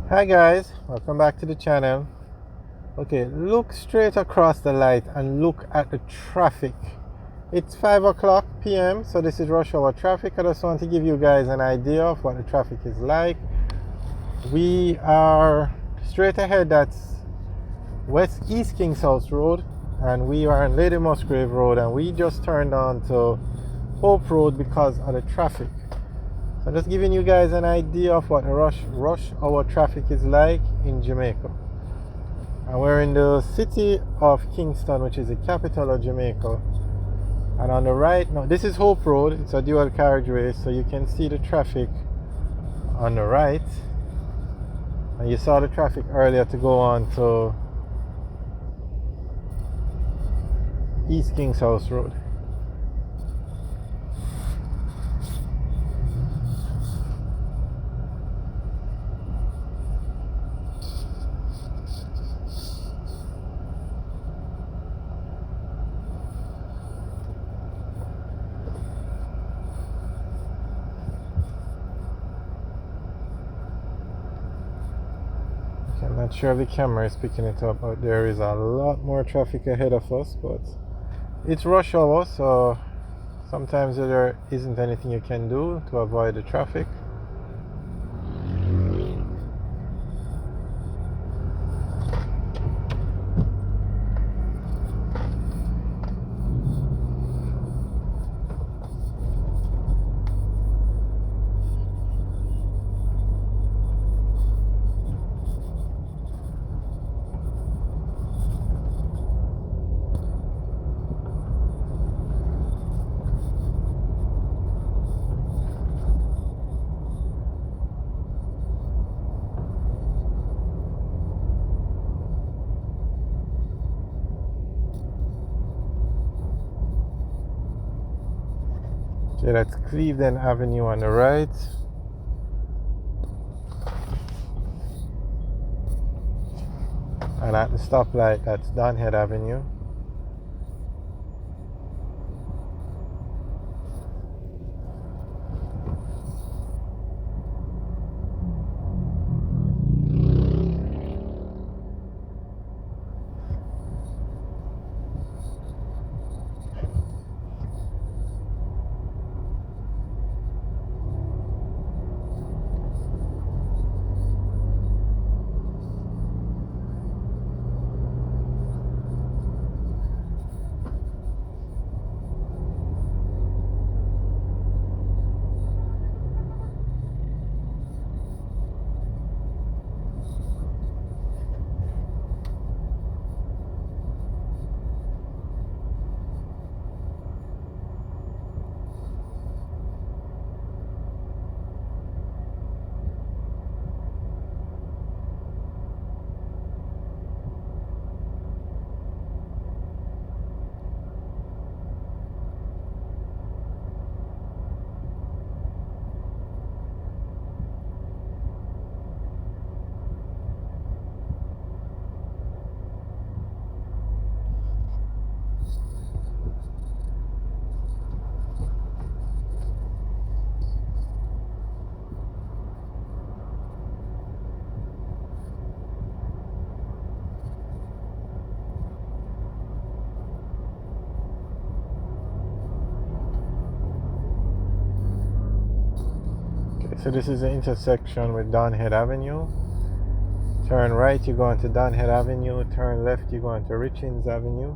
Hi guys, welcome back to the channel. Okay, look straight across the light and look at the traffic. It's 5 o'clock p.m. so this is rush hour traffic. I just want to give you guys an idea of what the traffic is like. We are straight ahead, that's East Kings House Road, and we are on Lady Musgrave Road, and we just turned on to Hope Road because of the traffic. So I'm just giving you guys an idea of what the rush hour traffic is like in Jamaica. And we're in the city of Kingston, which is the capital of Jamaica. And on the right, no, this is Hope Road. It's a dual carriageway, so you can see the traffic on the right. And you saw the traffic earlier to go on to East Kings House Road. I'm not sure if the camera is picking it up, but there is a lot more traffic ahead of us, but it's rush hour, so sometimes there isn't anything you can do to avoid the traffic. Okay, that's Cleveland Avenue on the right. And at the stoplight, that's Donhead Avenue. So this is the intersection with Donhead Avenue. Turn right, you go onto Donhead Avenue. Turn left, you go onto Richings Avenue.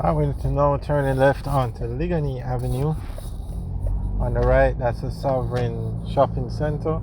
I will now turning left onto Ligani Avenue. On the right, that's a Sovereign Shopping Center.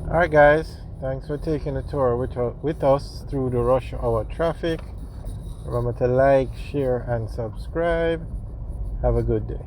Alright guys, thanks for taking a tour with us through the rush hour traffic. Remember to like, share and subscribe. Have a good day.